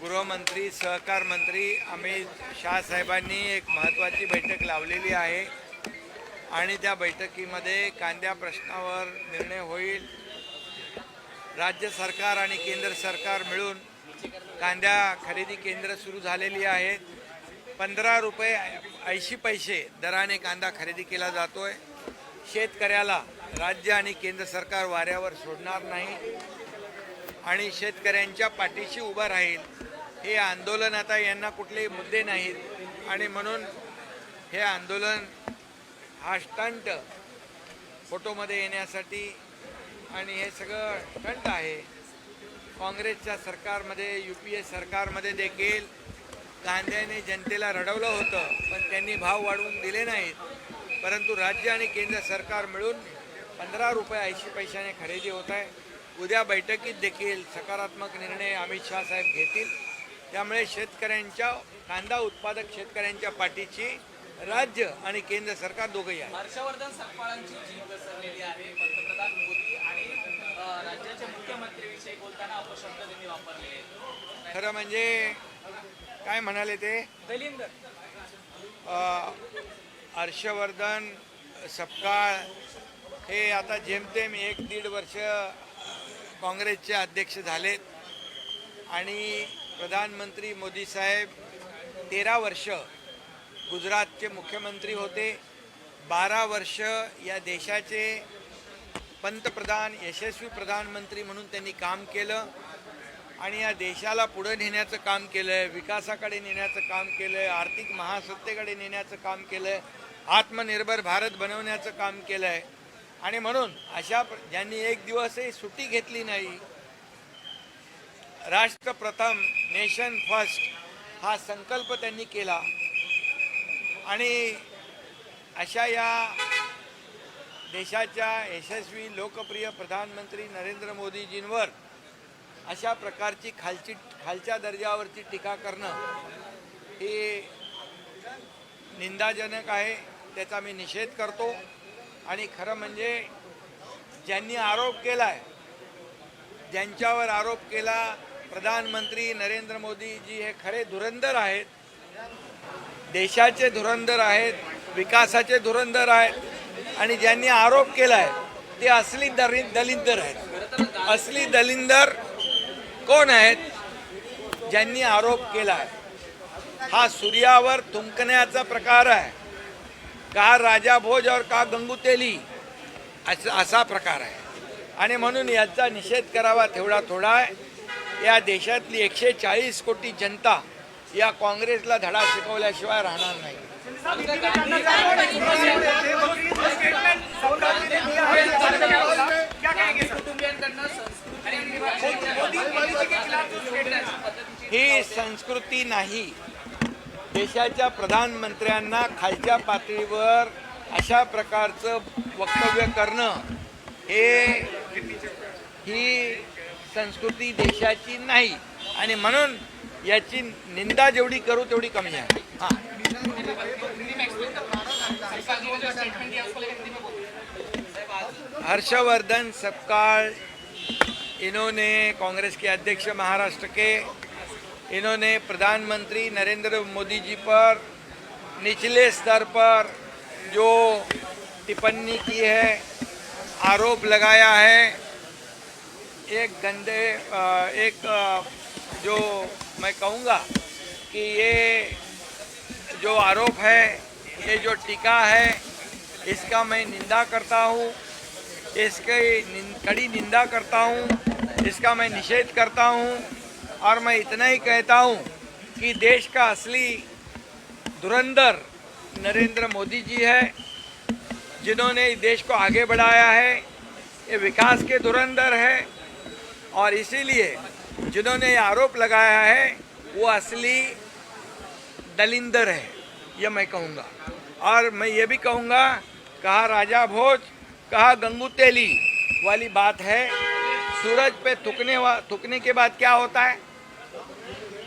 गृहमंत्री सहकार मंत्री अमित शाह साहेबांनी एक महत्त्वाची बैठक लावलेली आहे आणि त्या बैठकीमध्ये कांद्या प्रश्नावर निर्णय होईल। राज्य सरकार आणि केंद्र सरकार मिळून कांद्या खरेदी केंद्र सुरू झालेली आहेत। 15 रुपये 80 पैसे दराने कांदा खरेदी केला जातोय। शेतकऱ्याला राज्य आणि केंद्र सरकार वाऱ्यावर सोडणार नाही आणि शेतकऱ्यांच्या पाठीशी उभा राहील। हे आंदोलन आता यांना कुठलेही मुद्दे नाहीत आणि म्हणून हे आंदोलन हा स्टंट फोटोमध्ये येण्यासाठी आणि हे सगळं स्टंट आहे। काँग्रेसच्या सरकारमध्ये UPA सरकारमध्ये देखील कांद्याने जनतेला रडवलं होतं, पण त्यांनी भाव वाढवून दिले नाहीत। परंतु राज्य आणि केंद्र सरकार मिळून 15 रुपये 80 पैशाने खरेदी होत आहे। उद्या बैठकीत देखील सकारात्मक निर्णय अमित शाह साहेब घेतील। त्यामुळे शेतकऱ्यांच्या कांदा उत्पादक शेतकऱ्यांच्या पाठीची राज्य आणि केंद्र सरकार दोघंही आहे। हर्षवर्धन सकपाळांची जीभ घसरलेली आहे। पंतप्रधान मोदी आणि राज्याचे मुख्यमंत्र्यांविषयी बोलताना अपशब्द त्यांनी वापरले। खरं म्हणजे काय म्हणाले ते दलिंदर हर्षवर्धन सपकाळ हे आता जेमतेम 1-1.5 वर्ष काँग्रेसचे अध्यक्ष झालेत आणि प्रधानमंत्री मोदी साहेब 13 वर्ष गुजरातचे मुख्यमंत्री होते। 12 वर्ष या देशाचे पंतप्रधान यशस्वी प्रधानमंत्री म्हणून त्यांनी काम केलं आणि या देशाला पुढे नेण्याचं काम केलं, विकासाकडे नेण्याचं काम केलं, आर्थिक महासत्तेकडे नेण्याचं काम केलं, आत्मनिर्भर भारत बनवण्याचं काम केलं आहे। आणि म्हणून अशा ज्यांनी एक दिवसही सुट्टी घेतली नाही, राष्ट्र प्रथम नेशन फर्स्ट हा संकल्प त्यांनी केला आणि अशा या देशाच्या यशस्वी लोकप्रिय प्रधानमंत्री नरेंद्र मोदीजींवर अशा प्रकारची खालच्या दर्जावरची टीका करणं हे निंदाजनक आहे। त्याचा मी निषेध करतो आणि खरं म्हणजे ज्यांनी आरोप केलाय, ज्यांच्यावर आरोप केला, प्रधानमंत्री नरेंद्र मोदीजी हे खरे धुरंधर आहेत, देशाचे धुरंधर आहेत, विकासाचे धुरंधर आहेत आणि ज्यांनी आरोप केलाय ते असली दलिंदर आहेत। असली दलिंदर कोण आहेत? ज्यांनी आरोप केलाय हा सूर्यावर थुंकण्याचा प्रकार आहे, का राजा भोज और का गंगू तेली असा प्रकार आहे आणि म्हणून याचा निषेध करावा तेवढा थोडा आहे। या देशातली 140 कोटी जनता या काँग्रेसला धडा शिकवल्याशिवाय राहणार नाही। ही संस्कृती नाही। देशाच्या प्रधानमंत्र्यांना खालच्या पातळीवर अशा प्रकारचं वक्तव्य करणं ही संस्कृती देशाची नाही आणि म्हणून याची निंदा जेवढी करू तेवढी कमी आहे। हाँ, हर्षवर्धन सपकाळ इन्होंने कांग्रेस के अध्यक्ष महाराष्ट्र के, इन्होंने प्रधानमंत्री नरेंद्र मोदी जी पर निचले स्तर पर जो टिप्पणी की है, आरोप लगाया है, एक जो मैं कहूँगा कि ये जो आरोप है, ये जो टीका है, इसका मैं निंदा करता हूँ, इसकी कड़ी निंदा करता हूँ, इसका मैं निषेध करता हूँ और मैं इतना ही कहता हूँ कि देश का असली धुरंधर नरेंद्र मोदी जी है, जिन्होंने देश को आगे बढ़ाया है। ये विकास के धुरंधर है और इसीलिए जिन्होंने आरोप लगाया है वो असली दलिंदर है, ये मैं कहूँगा। और मैं ये भी कहूँगा, कहा राजा भोज कहा गंगू तेली वाली बात है। सूरज पे थूकने के बाद क्या होता है?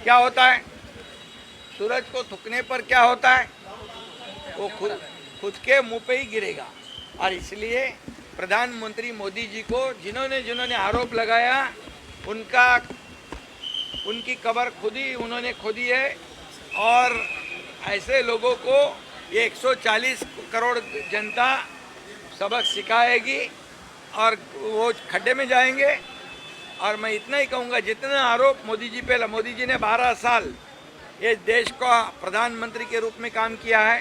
क्या होता है? सूरज को थूकने पर क्या होता है? वो खुद के मुंह पे ही गिरेगा। और इसलिए प्रधानमंत्री मोदी जी को जिन्होंने आरोप लगाया, उनका उनकी कब्र खुद ही उन्होंने खोदी है और ऐसे लोगों को ये 140 करोड़ जनता सबक सिखाएगी और वो खड्डे में जाएंगे। और मैं इतना ही कहूँगा, जितने आरोप मोदी जी पे, मोदी जी ने 12 साल ये देश का प्रधानमंत्री के रूप में काम किया है,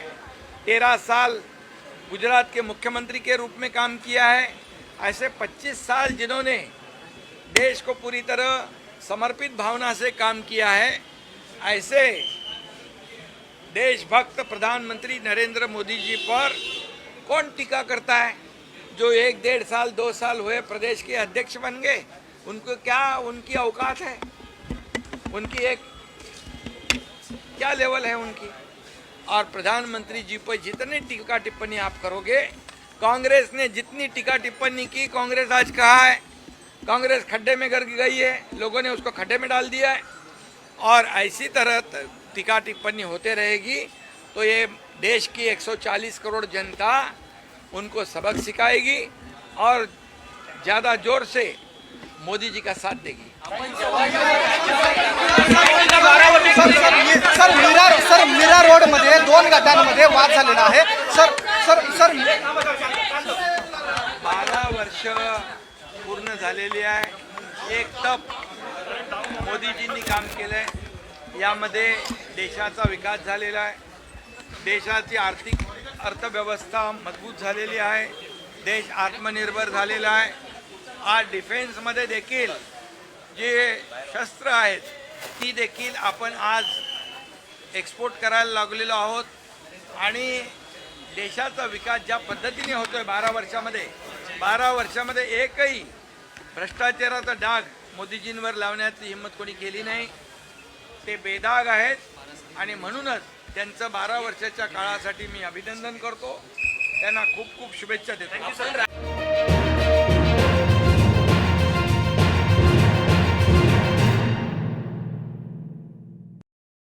13 साल गुजरात के मुख्यमंत्री के रूप में काम किया है, ऐसे 25 साल जिन्होंने देश को पूरी तरह समर्पित भावना से काम किया है, ऐसे देशभक्त प्रधानमंत्री नरेंद्र मोदी जी पर कौन टीका करता है? जो 1-1.5 साल 2 साल हुए प्रदेश के अध्यक्ष बन गए, उनको क्या उनकी औकात है? उनकी एक क्या लेवल है उनकी? और प्रधानमंत्री जी पर जितनी टीका टिप्पणी आप करोगे, कांग्रेस ने जितनी टीका टिप्पणी की, कांग्रेस आज कहाँ है? कांग्रेस खड्डे में गिर गई है, लोगों ने उसको खड्डे में डाल दिया है। और ऐसी तरह टीका टिप्पणी होते रहेगी तो ये देश की 140 करोड़ जनता उनको सबक सिखाएगी और ज़्यादा जोर से मोदी जी का साथ देगी। सर मीरा रोड मध्ये 2 गटांमध्ये वाद झालेला आहे। सर सर सर 12 वर्ष पूर्ण झालेली आहे। एक तप मोदीजींनी काम केलं आहे, यामध्ये देशाचा विकास झालेला आहे, देशाची आर्थिक अर्थव्यवस्था मजबूत झालेली आहे, देश आत्मनिर्भर झालेला आहे। आज डिफेन्समध्ये देखील जे शस्त्र आहेत ती देखील आपण आज एक्सपोर्ट करायला लागलेलो आहोत आणि देशाचा विकास ज्या पद्धतीने होतोय 12 वर्षामध्ये एकही भ्रष्टाचाराचा डाग मोदीजींवर लावण्याची हिंमत कोणी केली नाही। ते बेदाग आहेत आणि म्हणूनच त्यांचं 12 वर्षाच्या काळासाठी मी अभिनंदन करतो, त्यांना खूप खूप शुभेच्छा देतो।